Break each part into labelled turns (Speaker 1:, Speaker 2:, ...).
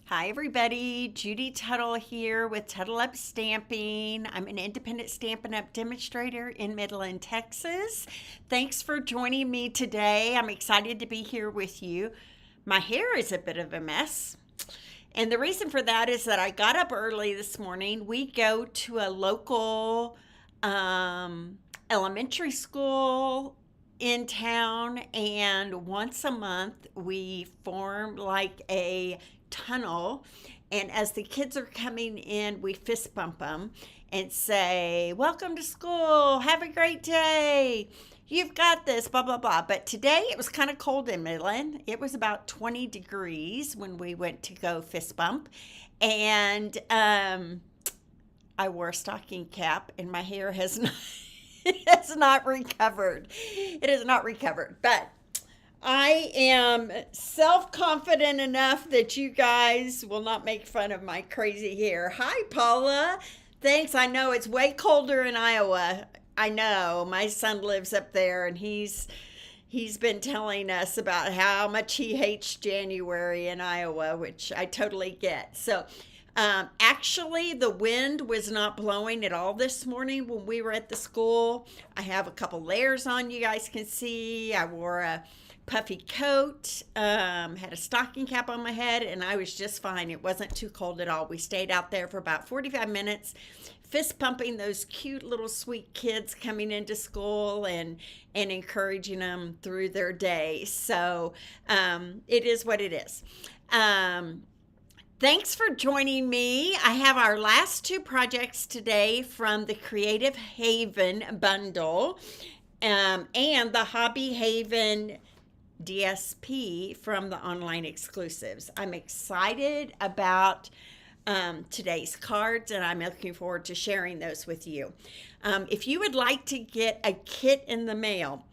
Speaker 1: Hi everybody, Judy Tuttle here with Tuttle Up Stamping. I'm an independent Stampin' Up demonstrator in Midland, Texas. Thanks for joining me today. I'm excited to be here with you. My hair is a bit of a mess. And the reason for that is that I got up early this morning. We go to a local elementary school in town, and once a month we form like a tunnel. And as the kids are coming in, we fist bump them and say, "Welcome to school. Have a great day. You've got this, blah, blah, blah." But today it was kind of cold in Midland. It was about 20 degrees when we went to go fist bump. And I wore a stocking cap, and my hair has not, has not recovered. It has not recovered. But I am self-confident enough that you guys will not make fun of my crazy hair. Hi, Paula. Thanks. I know it's way colder in Iowa. I know. My son lives up there, and he's been telling us about how much he hates January in Iowa, which I totally get. So, actually, the wind was not blowing at all this morning when we were at the school. I have a couple layers on, you guys can see. I wore a puffy coat, had a stocking cap on my head, and I was just fine. It wasn't too cold at all. We stayed out there for about 45 minutes, fist pumping those cute little sweet kids coming into school and encouraging them through their day. So it is what it is. Thanks for joining me. I have our last two projects today from the Creative Haven bundle and the Hobby Haven DSP from the online exclusives. I'm excited about today's cards, and I'm looking forward to sharing those with you. If you would like to get a kit in the mail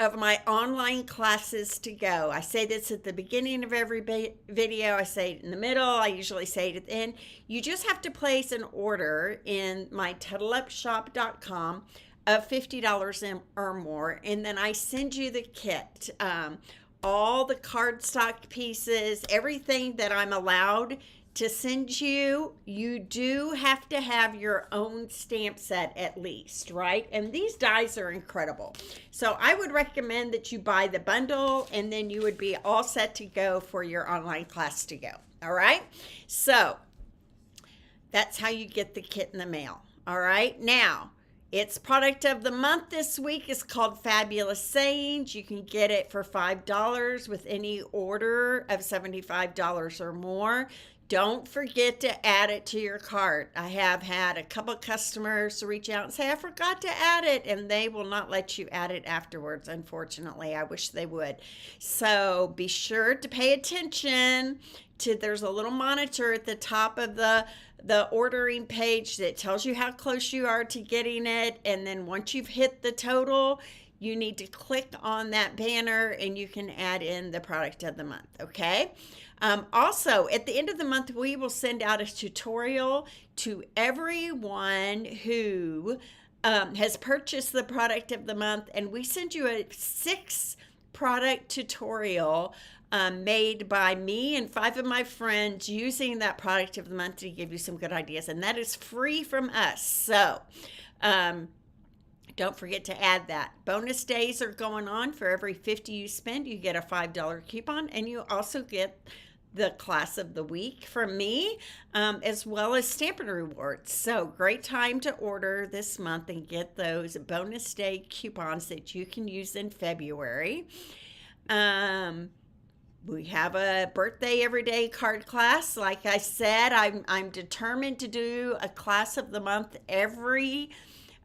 Speaker 1: of my online classes to go, I say this at the beginning of every video, I say it in the middle, I usually say it at the end. You just have to place an order in my TuttleUpShop.com of $50 or more, and then I send you the kit, all the cardstock pieces, everything that I'm allowed to send you. You do have to have your own stamp set at least, right? And these dies are incredible. So I would recommend that you buy the bundle, and then you would be all set to go for your online class to go. All right? So that's how you get the kit in the mail. All right? Now, its product of the month this week is called Fabulous Sayings. You can get it for $5 with any order of $75 or more. Don't forget to add it to your cart. I have had a couple customers reach out and say, "I forgot to add it," and they will not let you add it afterwards, unfortunately. I wish they would. So be sure to pay attention to, there's a little monitor at the top of the ordering page that tells you how close you are to getting it, and then once you've hit the total, you need to click on that banner and you can add in the product of the month, okay? Also, at the end of the month, we will send out a tutorial to everyone who has purchased the product of the month, and we send you a 6-product tutorial made by me and 5 of my friends using that product of the month to give you some good ideas, and that is free from us. So don't forget to add that. Bonus days are going on. For every $50 you spend, you get a $5 coupon, and you also get the class of the week from me, as well as Stampin' Rewards. So great time to order this month and get those bonus day coupons that you can use in February. We have a birthday everyday card class. Like I said, I'm determined to do a class of the month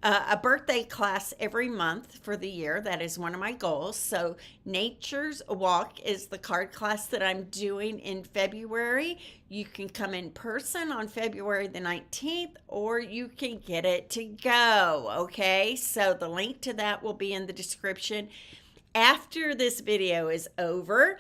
Speaker 1: a birthday class every month for the year. That is one of my goals. So Nature's Walk is the card class that I'm doing in February. You can come in person on February the 19th, or you can get it to go, okay? So the link to that will be in the description after this video is over.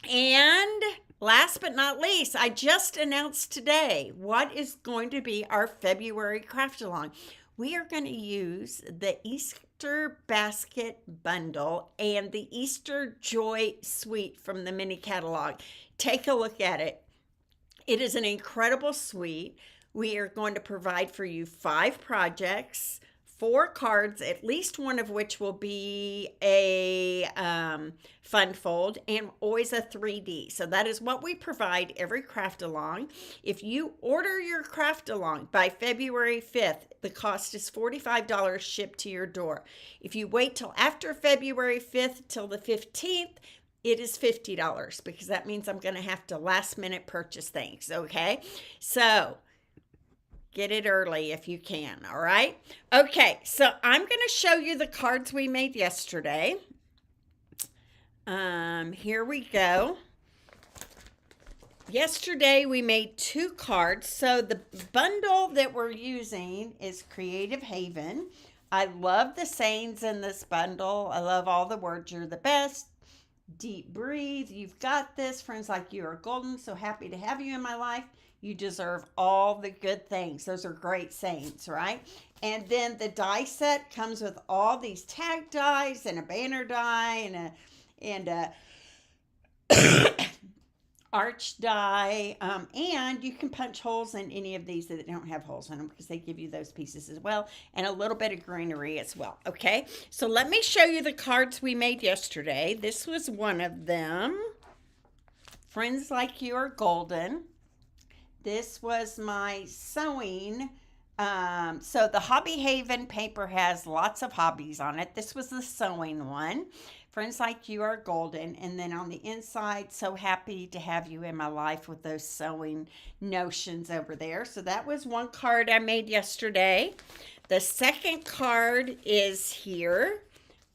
Speaker 1: And last but not least, I just announced today what is going to be our February craft along. We are going to use the Easter Basket Bundle and the Easter Joy Suite from the mini catalog. Take a look at it. It is an incredible suite. We are going to provide for you 5 projects, 4 cards, at least one of which will be a fun fold, and always a 3D. So that is what we provide every craft along. If you order your craft along by February 5th, the cost is $45 shipped to your door. If you wait till after February 5th till the 15th, it is $50 because that means I'm going to have to last minute purchase things, okay? So get it early if you can, all right? Okay, so I'm going to show you the cards we made yesterday. Here we go. Yesterday we made 2 cards. So the bundle that we're using is Creative Haven. I love the sayings in this bundle. I love all the words. You're the best. Deep breathe. You've got this. Friends like you are golden. So happy to have you in my life. You deserve all the good things. Those are great sayings, right? And then the die set comes with all these tag dies and a banner die and a arch die, and you can punch holes in any of these that don't have holes in them because they give you those pieces as well, and a little bit of greenery as well. Okay, so let me show you the cards we made yesterday. This was one of them. Friends Like You Are Golden. This was my sewing. So the Hobby Haven paper has lots of hobbies on it. This was the sewing one. Friends Like You Are Golden. And then on the inside, so happy to have you in my life with those sewing notions over there. So that was one card I made yesterday. The second card is here.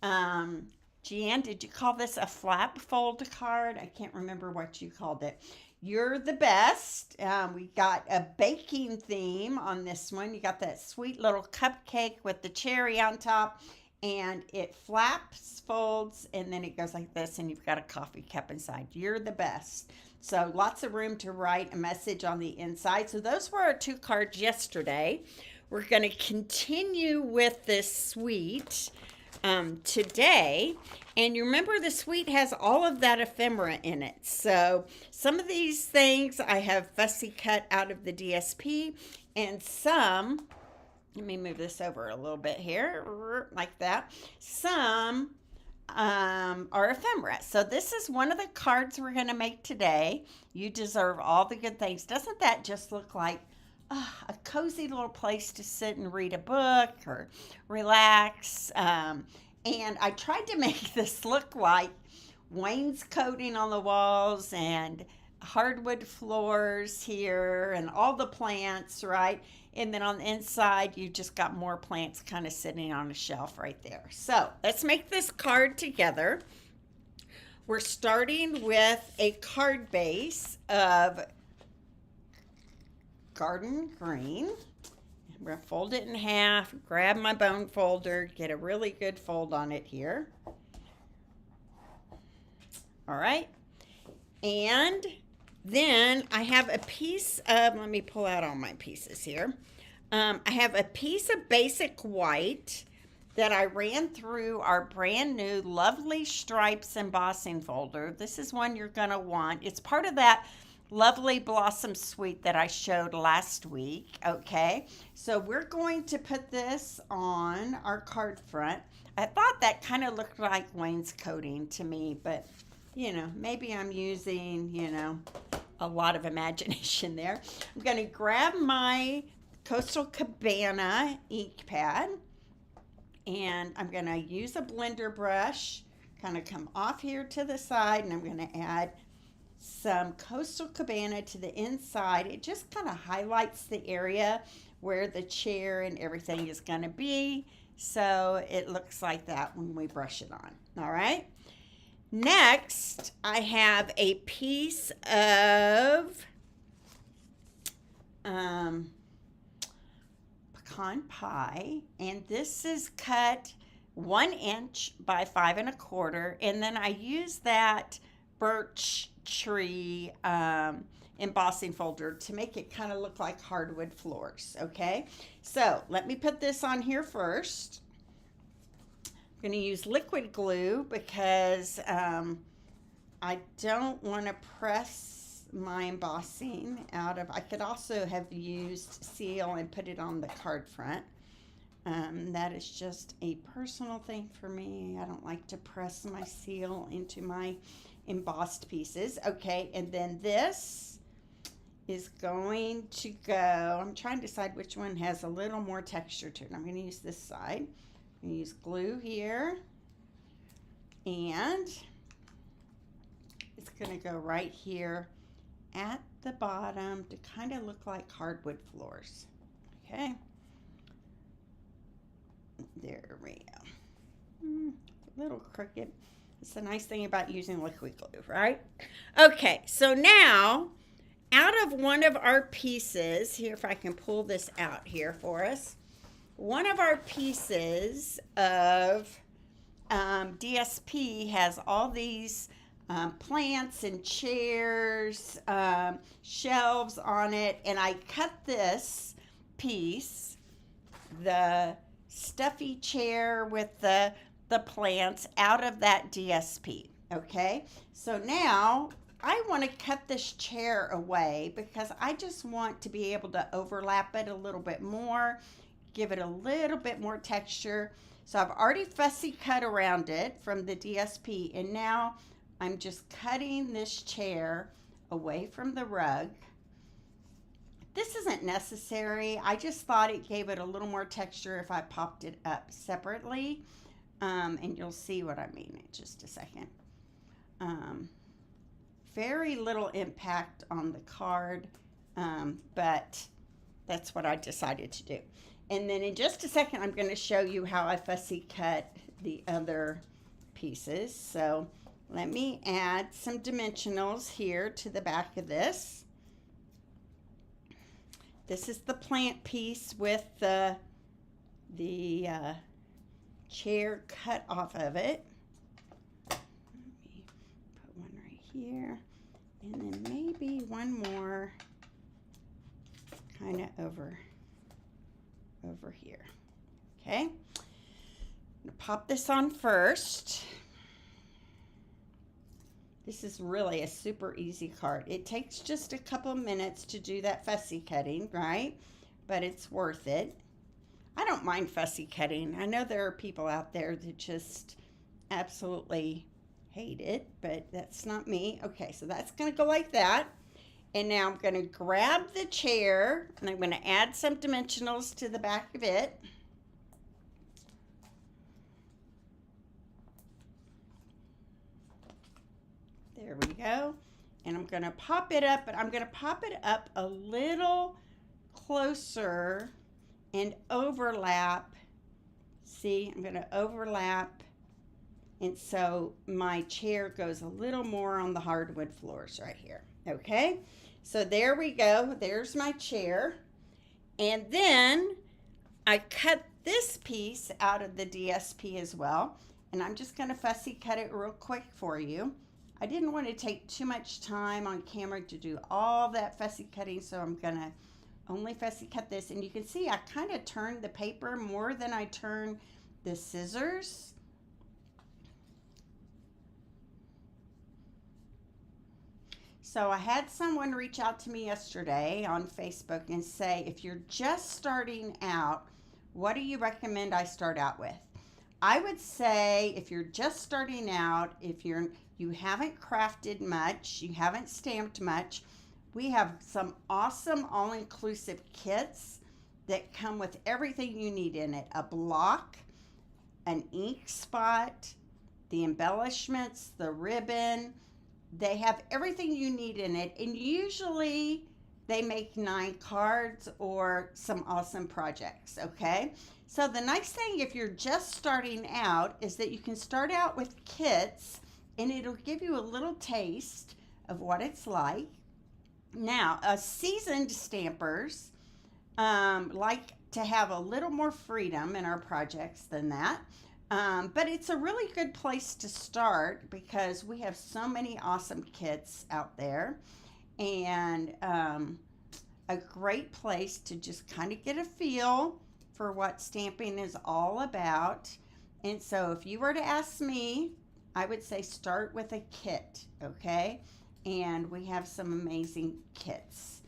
Speaker 1: Jan, did you call this a flap fold card? I can't remember what you called it. You're the best. We got a baking theme on this one. You got that sweet little cupcake with the cherry on top, and it flaps, folds, and then it goes like this, and you've got a coffee cup inside. You're the best. So lots of room to write a message on the inside. So those were our 2 cards yesterday. We're going to continue with this suite today. And you remember the suite has all of that ephemera in it. So some of these things I have fussy cut out of the DSP, and some, let me move this over a little bit here, like that. Some are ephemera. So this is one of the cards we're going to make today. You deserve all the good things. Doesn't that just look like a cozy little place to sit and read a book or relax? And I tried to make this look like wainscoting on the walls and hardwood floors here and all the plants, right? And then on the inside, you just got more plants kind of sitting on a shelf right there. So let's make this card together. We're starting with a card base of garden green. I'm going to fold it in half, grab my bone folder, get a really good fold on it here. All right. And then I have a piece of, let me pull out all my pieces here. I have a piece of basic white that I ran through our brand new Lovely Stripes embossing folder. This is one you're going to want. It's part of that Lovely Blossom Suite that I showed last week, okay? So we're going to put this on our card front. I thought that kind of looked like wainscoting to me, but, you know, maybe I'm using, you know, a lot of imagination there. I'm going to grab my Coastal Cabana ink pad, and I'm going to use a blender brush, kind of come off here to the side, and I'm going to add some Coastal Cabana to the inside. It just kind of highlights the area where the chair and everything is going to be, so it looks like that when we brush it on. All right. Next, I have a piece of pecan pie, and this is cut 1 inch by 5 1/4, and then I use that birch tree embossing folder to make it kind of look like hardwood floors. Okay, so let me put this on here first. I'm going to use liquid glue because I don't want to press my embossing out of, I could also have used seal and put it on the card front. That is just a personal thing for me. I don't like to press my seal into my embossed pieces. Okay, and then this is going to go, I'm trying to decide which one has a little more texture to it. I'm going to use this side. I'm going to use glue here, and it's going to go right here at the bottom to kind of look like hardwood floors. Okay, there we go. A little crooked. It's the nice thing about using liquid glue, right? Okay, so now out of one of our pieces, here, if I can pull this out here for us, one of our pieces of DSP has all these plants and chairs, shelves on it, and I cut this piece, the stuffy chair with the plants, out of that DSP. Okay, so now I want to cut this chair away because I just want to be able to overlap it a little bit more, give it a little bit more texture. So I've already fussy cut around it from the DSP, and now I'm just cutting this chair away from the rug. This isn't necessary. I just thought it gave it a little more texture if I popped it up separately. And you'll see what I mean in just a second. Very little impact on the card, but that's what I decided to do. And then in just a second, I'm going to show you how I fussy cut the other pieces. So let me add some dimensionals here to the back of this. This is the plant piece with the chair cut off of it. Let me put one right here, and then maybe one more kind of over here. Okay, I'm gonna pop this on first. This is really a super easy card. It takes just a couple minutes to do that fussy cutting, right? But it's worth it. I don't mind fussy cutting. I know there are people out there that just absolutely hate it, but that's not me. Okay, so that's going to go like that. And now I'm going to grab the chair, and I'm going to add some dimensionals to the back of it. There we go. And I'm going to pop it up, but I'm going to pop it up a little closer and overlap. See, I'm going to overlap, and so my chair goes a little more on the hardwood floors right here. Okay, so there we go. There's my chair. And then I cut this piece out of the DSP as well, and I'm just going to fussy cut it real quick for you. I didn't want to take too much time on camera to do all that fussy cutting, so I'm going to only fussy cut this. And you can see I kind of turned the paper more than I turned the scissors. So I had someone reach out to me yesterday on Facebook and say, if you're just starting out, what do you recommend I start out with? I would say if you're just starting out, if you haven't crafted much, you haven't stamped much, we have some awesome all-inclusive kits that come with everything you need in it. A block, an ink spot, the embellishments, the ribbon. They have everything you need in it, and usually they make 9 cards or some awesome projects, okay? So the nice thing if you're just starting out is that you can start out with kits, and it'll give you a little taste of what it's like. Now, seasoned stampers like to have a little more freedom in our projects than that. But it's a really good place to start because we have so many awesome kits out there, and a great place to just kind of get a feel for what stamping is all about. And so if you were to ask me, I would say start with a kit, okay? and we have some amazing kits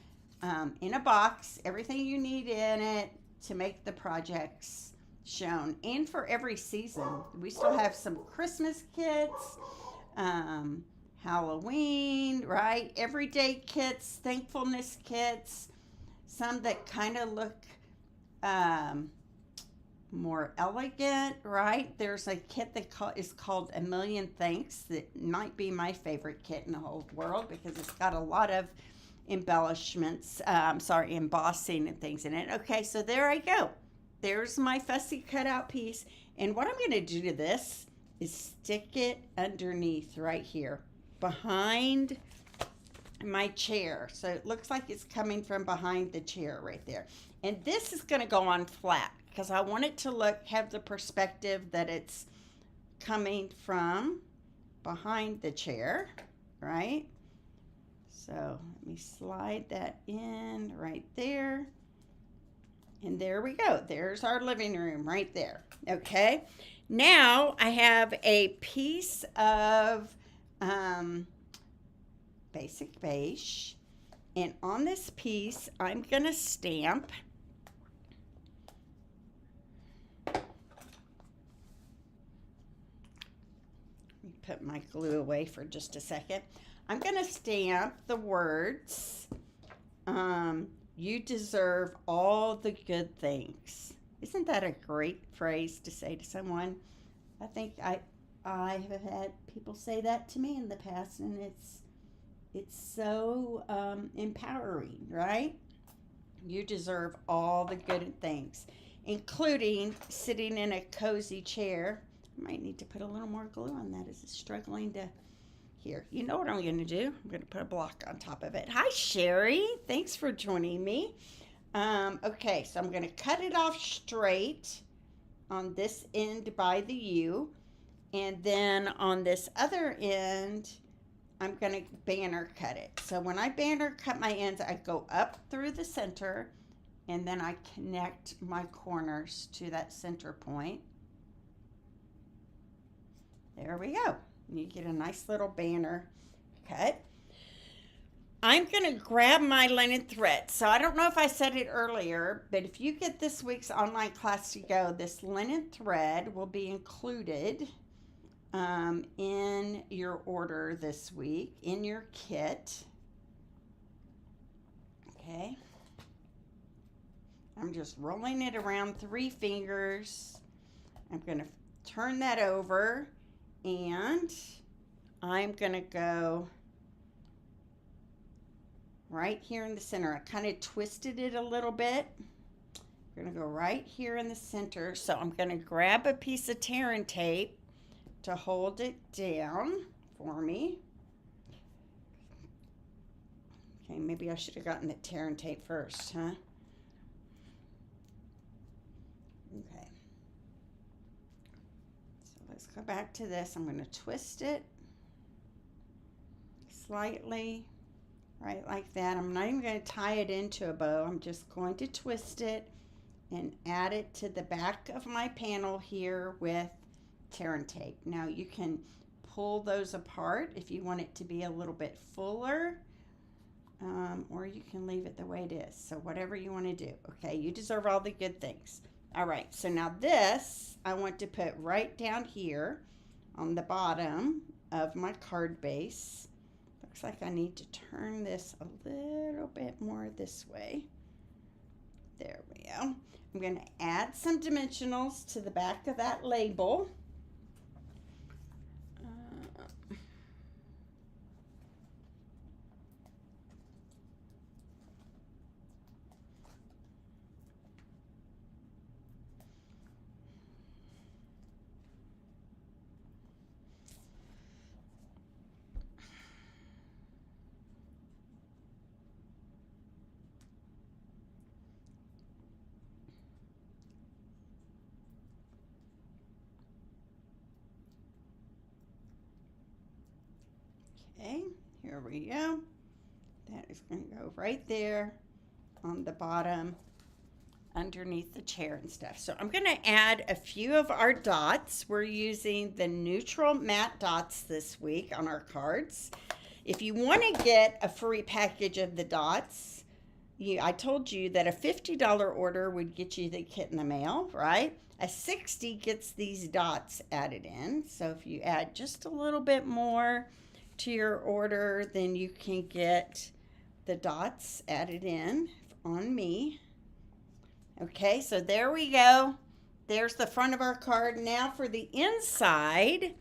Speaker 1: in a box, everything you need in it to make the projects shown. And for every season, we still have some Christmas kits, Halloween, right? Everyday kits, thankfulness kits, some that kind of look more elegant, right? There's a kit that is called A Million Thanks that might be my favorite kit in the whole world because it's got a lot of embellishments, embossing and things in it. Okay, so there I go. There's my fussy cutout piece. And what I'm going to do to this is stick it underneath right here behind my chair. So it looks like it's coming from behind the chair right there. And this is going to go on flat because I want it to have the perspective that it's coming from behind the chair, right? So let me slide that in right there. And there we go. There's our living room right there. Okay. Now I have a piece of basic beige. And on this piece, I'm going to stamp put my glue away for just a second. I'm going to stamp the words, you deserve all the good things. Isn't that a great phrase to say to someone? I think I have had people say that to me in the past, and it's so empowering, right? You deserve all the good things, including sitting in a cozy chair. I might need to put a little more glue on that as it's struggling to here. You know what I'm going to do? I'm going to put a block on top of it. Hi, Sherry. Thanks for joining me. Okay, so I'm going to cut it off straight on this end by the U. And then on this other end, I'm going to banner cut it. So when I banner cut my ends, I go up through the center, and then I connect my corners to that center point. There we go. You get a nice little banner cut. I'm going to grab my linen thread. So I don't know if I said it earlier, but if you get this week's online class to go, this linen thread will be included in your order this week, in your kit. Okay. I'm just rolling it around 3 fingers. I'm going to turn that over. And I'm going to go right here in the center. I kind of twisted it a little bit. I'm going to go right here in the center. So I'm going to grab a piece of tear and tape to hold it down for me. Okay, maybe I should have gotten the tear and tape first, huh? Okay. Let's go back to this. I'm going to twist it slightly, right like that. I'm not even going to tie it into a bow. I'm just going to twist it and add it to the back of my panel here with tear and tape. Now you can pull those apart if you want it to be a little bit fuller, or you can leave it the way it is. So whatever you want to do. Okay, you deserve all the good things. All right, so now this I want to put right down here on the bottom of my card base. Looks like I need to turn this a little bit more this way. There we go. I'm going to add some dimensionals to the back of that label. Okay, here we go. That is going to go right there on the bottom underneath the chair and stuff. So I'm going to add a few of our dots. We're using the neutral matte dots this week on our cards. if you want to get a free package of the dots, I told you that a $50 order would get you the kit in the mail, right? A $60 gets these dots added in. So if you add just a little bit more to your order, then you can get the dots added in on me. Okay, so there we go. There's the front of our card. Now for the inside,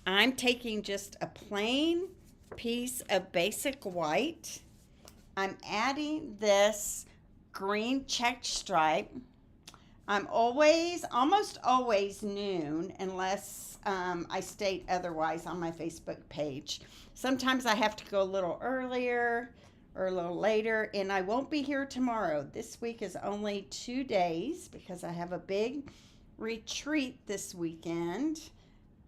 Speaker 1: I'm taking just a plain piece of basic white. I'm adding this green checked stripe. I'm almost always noon, unless I state otherwise on my Facebook page. Sometimes I have to go a little earlier or a little later, and I won't be here tomorrow. This week is only 2 days because I have a big retreat this weekend.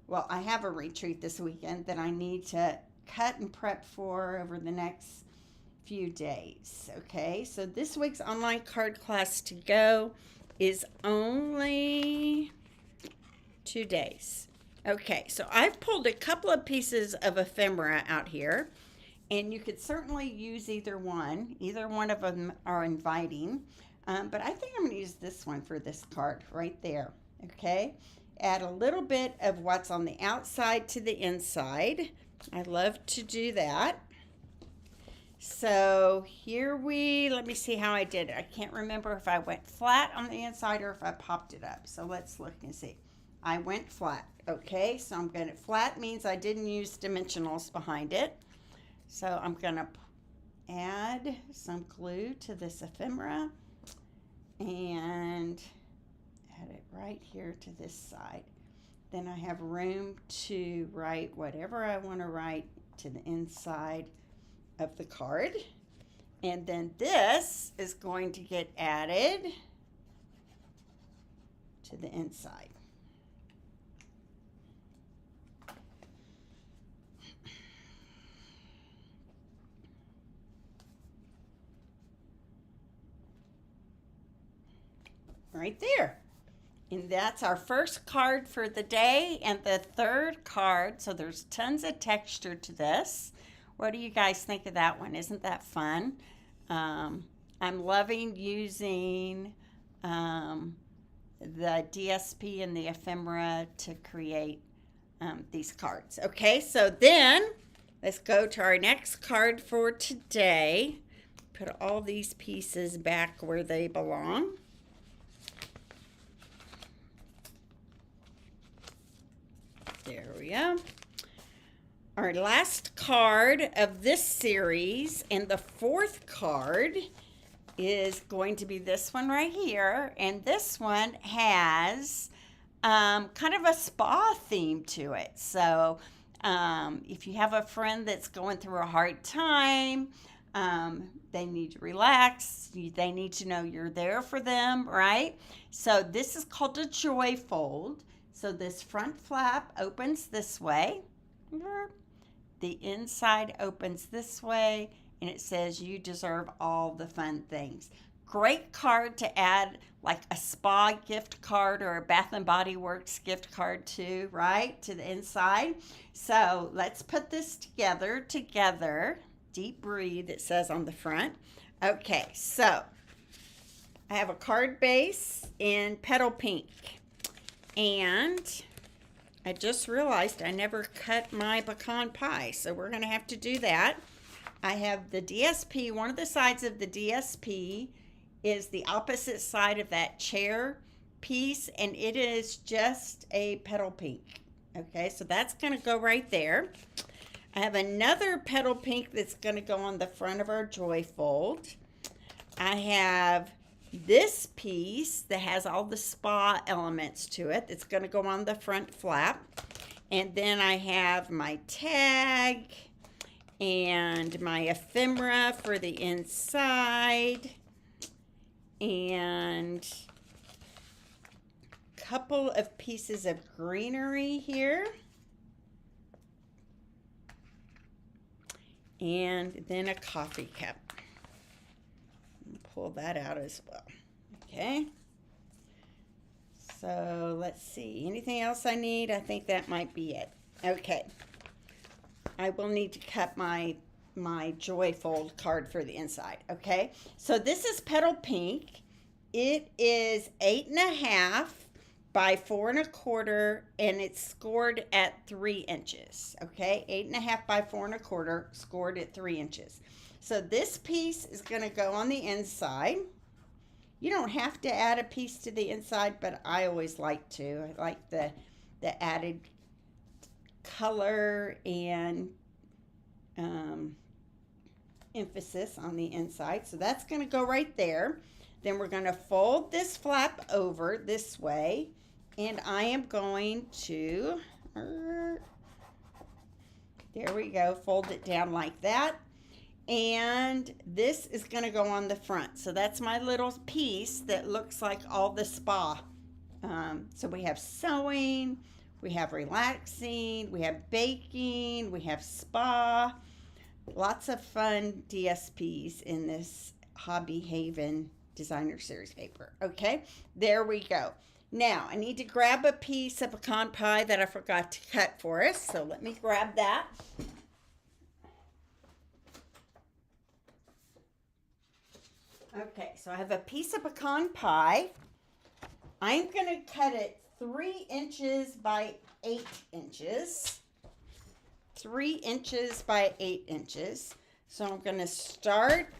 Speaker 1: Well, I have a retreat this weekend that I need to cut and prep for over the next few days. Okay, so this week's online card class to go is only 2 days. Okay, so I've pulled a couple of pieces of ephemera out here, and you could certainly use either one. Either one of them are inviting, but I think I'm going to use this one for this card right there. Okay, add a little bit of what's on the outside to the inside. I love to do that. So let me see how I did it. I can't remember if I went flat on the inside or if I popped it up. So let's look and see. I went flat. Okay, so I'm going to, flat means I didn't use dimensionals behind it. So I'm going to add some glue to this ephemera and add it right here to this side. Then I have room to write whatever I want to write to the inside of the card. And then this is going to get added to the inside. Right there. And that's our first card for the day and the third card. So there's tons of texture to this. What do you guys think of that one? Isn't that fun? I'm loving using the DSP and the ephemera to create these cards. Okay, so then let's go to our next card for today. Put all these pieces back where they belong. There we go. Our last card of this series, and the fourth card is going to be this one right here. And this one has kind of a spa theme to it. So if you have a friend that's going through a hard time, they need to relax, they need to know you're there for them, right? So this is called a joy fold. So this front flap opens this way. The inside opens this way, and it says you deserve all the fun things. Great card to add like a spa gift card or a Bath and Body Works gift card to, right, to the inside. So let's put this together. Deep breathe, it says on the front. Okay, so I have a card base in petal pink. And I just realized I never cut my pecan pie, so we're going to have to do that. I have the DSP. One of the sides of the DSP is the opposite side of that chair piece, and it is just a petal pink. Okay, so that's going to go right there. I have another petal pink that's going to go on the front of our joy fold. I have this piece that has all the spa elements to it. It's going to go on the front flap. And then I have my tag and my ephemera for the inside. And a couple of pieces of greenery here. And then a coffee cup. Pull that out as well. Okay. So let's see. Anything else I need? I think that might be it. Okay. I will need to cut my Joy Fold card for the inside. Okay, so this is Petal Pink. It is 8.5 by 4.25, and it's scored at 3 inches. Okay, 8.5 by 4.25, scored at 3 inches. So this piece is going to go on the inside. You don't have to add a piece to the inside, but I always like to. I like the added color and emphasis on the inside. So that's going to go right there. Then we're going to fold this flap over this way, and I am going to, there we go, fold it down like that. And this is going to go on the front. So that's my little piece that looks like all the spa. So we have sewing, we have relaxing, we have baking, we have spa. Lots of fun DSPs in this Hobby Haven Designer Series paper. Okay, there we go. Now I need to grab a piece of pecan pie that I forgot to cut for us. So let me grab that. Okay, so I have a piece of pecan pie. I'm going to cut it 3 inches by 8 inches. 3 inches by 8 inches. So I'm going to start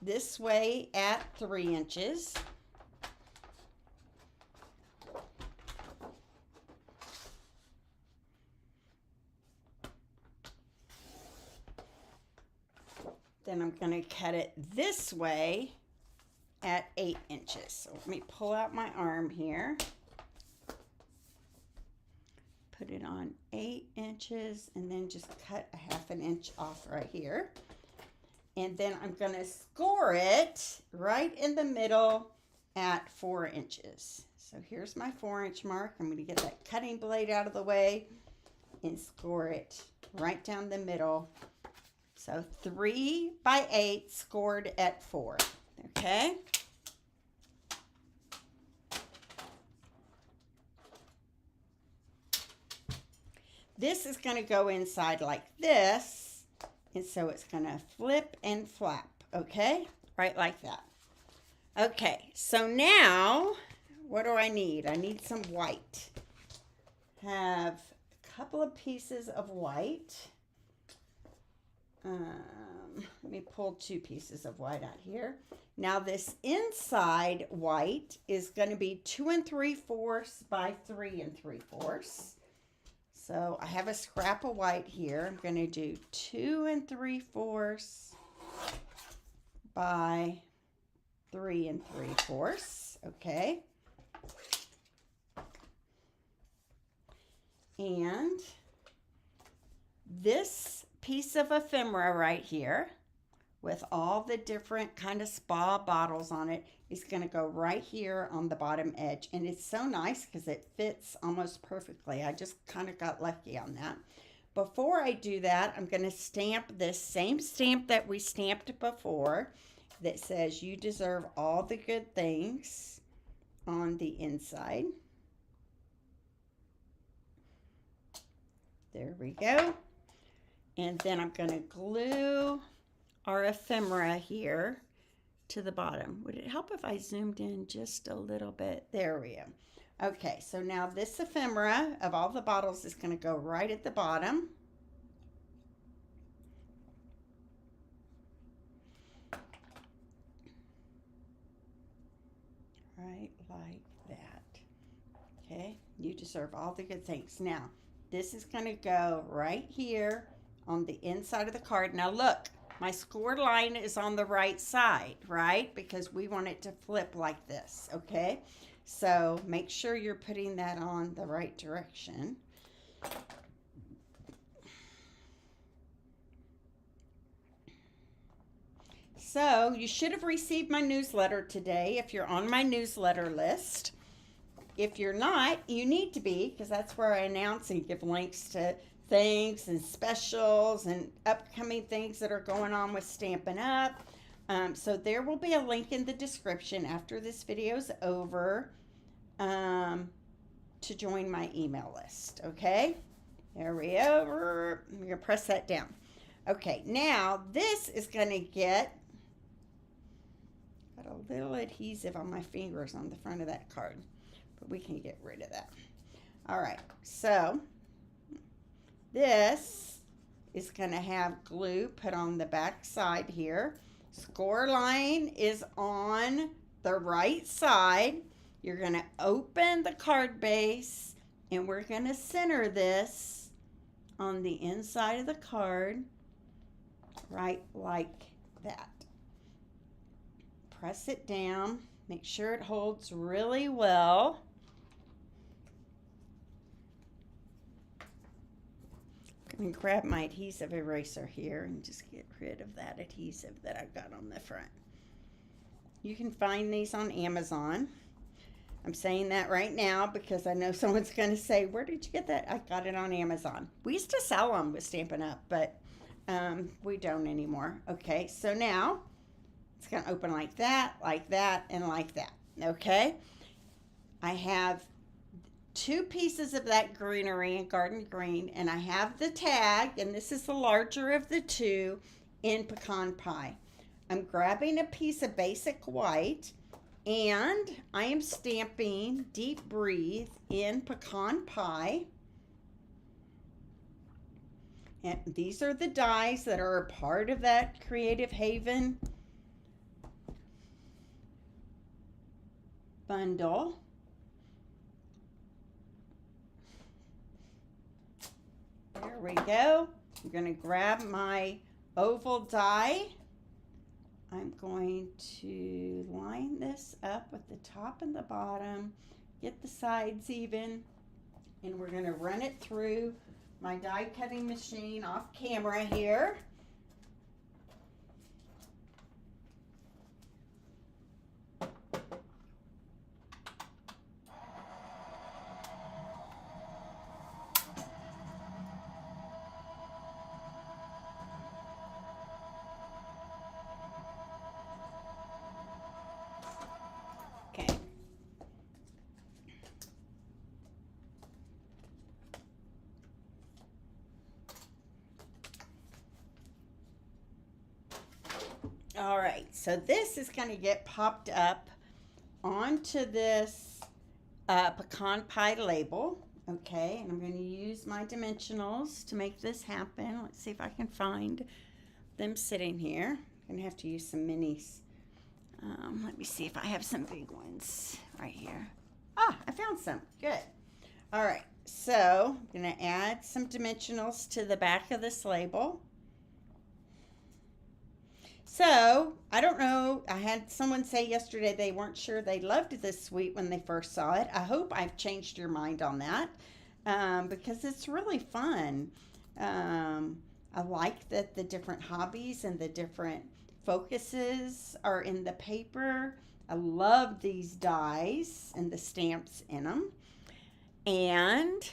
Speaker 1: this way at 3 inches. Then I'm going to cut it this way at 8 inches. So let me pull out my arm here. Put it on 8 inches and then just cut a 1/2 inch off right here. And then I'm going to score it right in the middle at 4 inches. So here's my 4-inch mark. I'm going to get that cutting blade out of the way and score it right down the middle. So 3 by 8 scored at 4. Okay. This is going to go inside like this, and so it's going to flip and flap, okay? Right like that. Okay, so now, what do I need? I need some white. Have a couple of pieces of white. Let me pull 2 pieces of white out here. Now this inside white is going to be 2 3/4 by 3 3/4. So I have a scrap of white here. I'm going to do 2 3/4 by 3 3/4. Okay. And this piece of ephemera right here with all the different kind of spa bottles on it is going to go right here on the bottom edge. And it's so nice because it fits almost perfectly. I just kind of got lucky on that. Before I do that, I'm going to stamp this same stamp that we stamped before that says you deserve all the good things on the inside. There we go. And then I'm going to glue our ephemera here to the bottom. Would it help if I zoomed in just a little bit? There we go. Okay, so now this ephemera of all the bottles is going to go right at the bottom. Right like that. Okay, you deserve all the good things. Now, this is going to go right here on the inside of the card. Now look, my score line is on the right side, right? Because we want it to flip like this, okay? So make sure you're putting that on the right direction. So you should have received my newsletter today if you're on my newsletter list. If you're not, you need to be, because that's where I announce and give links to things and specials and upcoming things that are going on with Stampin' Up. So there will be a link in the description after this video is over to join my email list, okay? There we go. We're going to press that down. Okay, now this is going to got a little adhesive on my fingers on the front of that card, but we can get rid of that. All right, so this is going to have glue put on the back side here. Score line is on the right side. You're going to open the card base, and we're going to center this on the inside of the card, right like that. Press it down. Make sure it holds really well. I'm going to grab my adhesive eraser here and just get rid of that adhesive that I've got on the front. You can find these on Amazon. I'm saying that right now because I know someone's going to say, where did you get that? I got it on Amazon. We used to sell them with Stampin' Up, but we don't anymore. Okay, so now it's going to open like that, and like that. Okay, I have 2 pieces of that greenery and garden green, and I have the tag, and this is the larger of the 2 in pecan pie. I'm grabbing a piece of basic white, and I am stamping Deep Breathe in pecan pie. And these are the dies that are a part of that Creative Haven bundle. There we go. I'm going to grab my oval die. I'm going to line this up with the top and the bottom, get the sides even, and we're going to run it through my die cutting machine off camera here. Okay. All right, so this is going to get popped up onto this pecan pie label. Okay, and I'm going to use my dimensionals to make this happen. Let's see if I can find them sitting here. I'm going to have to use some minis. Let me see if I have some big ones right here. Ah, I found some. Good. All right, so I'm going to add some dimensionals to the back of this label. So, I don't know, I had someone say yesterday they weren't sure they loved this suite when they first saw it. I hope I've changed your mind on that because it's really fun. I like that the different hobbies and the different focuses are in the paper. I love these dies and the stamps in them. And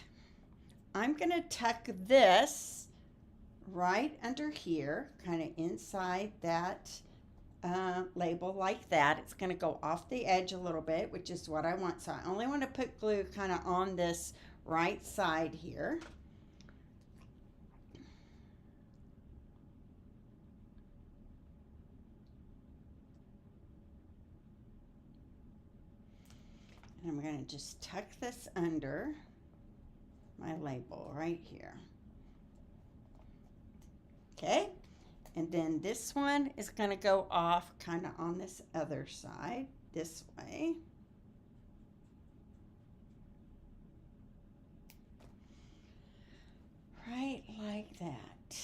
Speaker 1: I'm going to tuck this right under here, kind of inside that label like that. It's going to go off the edge a little bit, which is what I want. So I only want to put glue kind of on this right side here. And I'm going to just tuck this under my label right here. Okay, and then this one is going to go off kind of on this other side, this way. Right like that.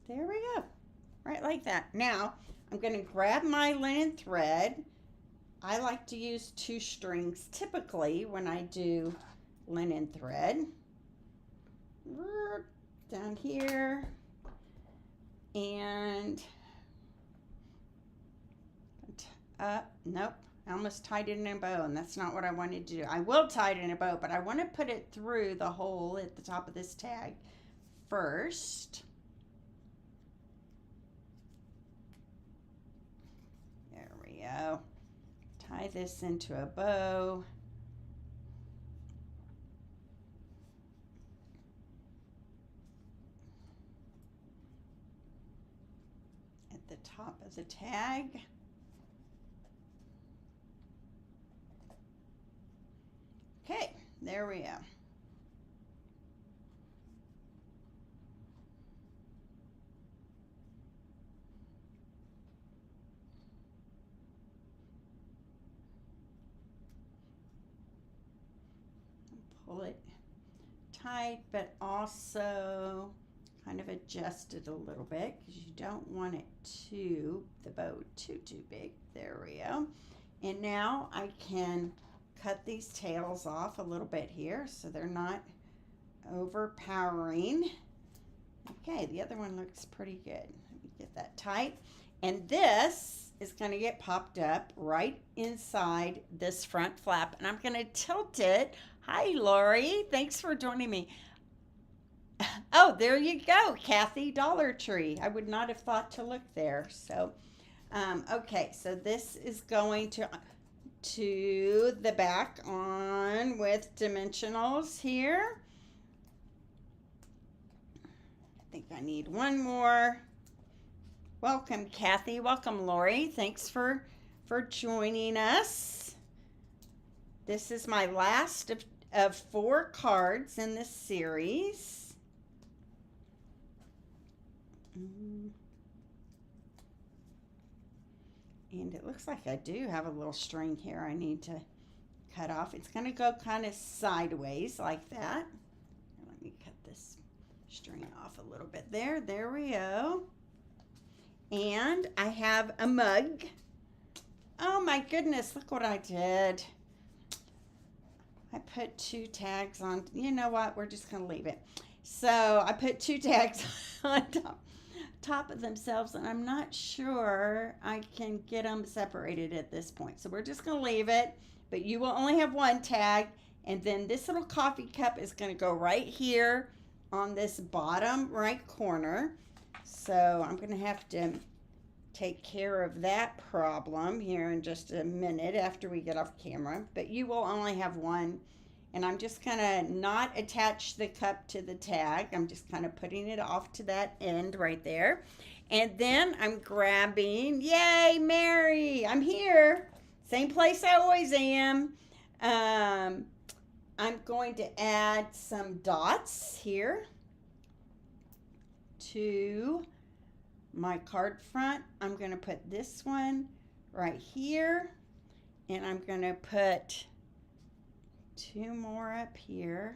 Speaker 1: There we go. Right like that. Now, I'm going to grab my linen thread. I like to use 2 strings typically when I do linen thread. Down here. And nope. I almost tied it in a bow, and that's not what I wanted to do. I will tie it in a bow, but I want to put it through the hole at the top of this tag first. There we go. Tie this into a bow. the top of the tag. Okay, there we go. Pull it tight, but also kind of adjust it a little bit because you don't want it the bow too big. There we go. And now I can cut these tails off a little bit here so they're not overpowering. Okay, the other one looks pretty good. Let me get that tight. And this is going to get popped up right inside this front flap, and I'm going to tilt it. Hi, Lori. Thanks for joining me. Oh, there you go, Kathy, Dollar Tree. I would not have thought to look there. So, okay, so this is going to the back on with dimensionals here. I think I need one more. Welcome, Kathy. Welcome, Lori. Thanks for joining us. This is my last of 4 cards in this series. And it looks like I do have a little string here I need to cut off. It's going to go kind of sideways like that. Let me cut this string off a little bit there. There we go. And I have a mug. Oh my goodness, look what I did. I put 2 tags on. You know what? We're just going to leave it. So I put 2 tags on top of themselves, and I'm not sure I can get them separated at this point. So we're just going to leave it, but you will only have 1 tag, and then this little coffee cup is going to go right here on this bottom right corner. So I'm going to have to take care of that problem here in just a minute after we get off camera, but you will only have 1. And I'm just going to not attach the cup to the tag. I'm just kind of putting it off to that end right there. And then I'm grabbing, yay, Mary, I'm here. Same place I always am. I'm going to add some dots here to my card front. I'm going to put this one right here. And I'm going to put 2 more up here.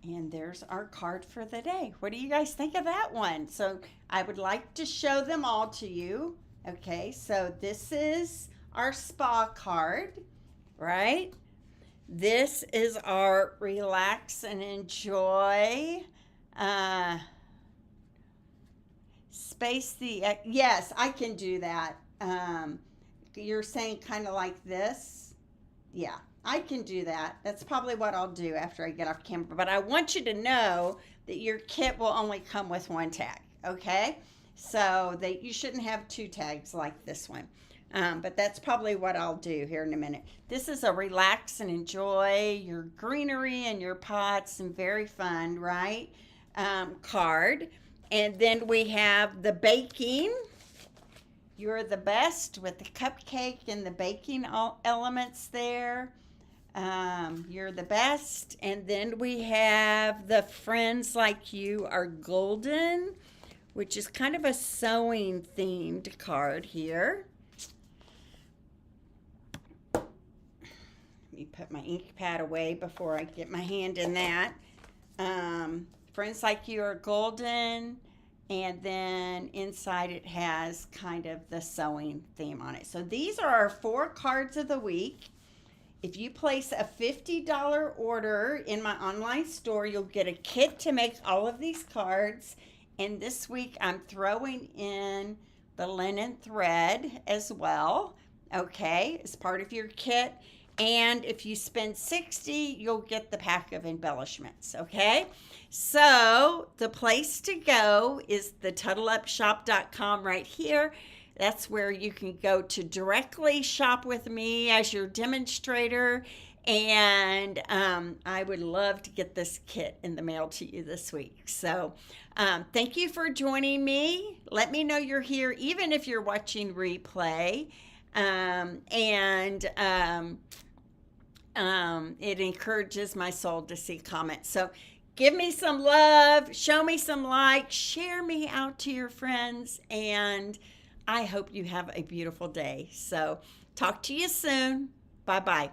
Speaker 1: And there's our card for the day. What do you guys think of that one? So I would like to show them all to you. Okay, so this is our spa card, right? This is our relax and enjoy. Space the, yes, I can do that. You're saying kind of like this. Yeah, I can do that. That's probably what I'll do after I get off camera. But I want you to know that your kit will only come with 1 tag, okay? So that you shouldn't have 2 tags like this one. But that's probably what I'll do here in a minute. This is a relax and enjoy your greenery and your pots and very fun, right? Card. And then we have the baking. You're the best with the cupcake and the baking elements there. You're the best. And then we have the friends like you are golden, which is kind of a sewing themed card here. Let me put my ink pad away before I get my hand in that. Friends like you are golden. And then inside it has kind of the sewing theme on it. So these are our 4 cards of the week. If you place a $50 order in my online store, you'll get a kit to make all of these cards. And this week I'm throwing in the linen thread as well, okay, as part of your kit. And if you spend $60, you'll get the pack of embellishments, okay? So the place to go is the TuddleUpShop.com right here. That's where you can go to directly shop with me as your demonstrator. And I would love to get this kit in the mail to you this week. So thank you for joining me. Let me know you're here, even if you're watching replay. It encourages my soul to see comments. So give me some love, show me some like, share me out to your friends, and I hope you have a beautiful day. So talk to you soon. Bye-bye.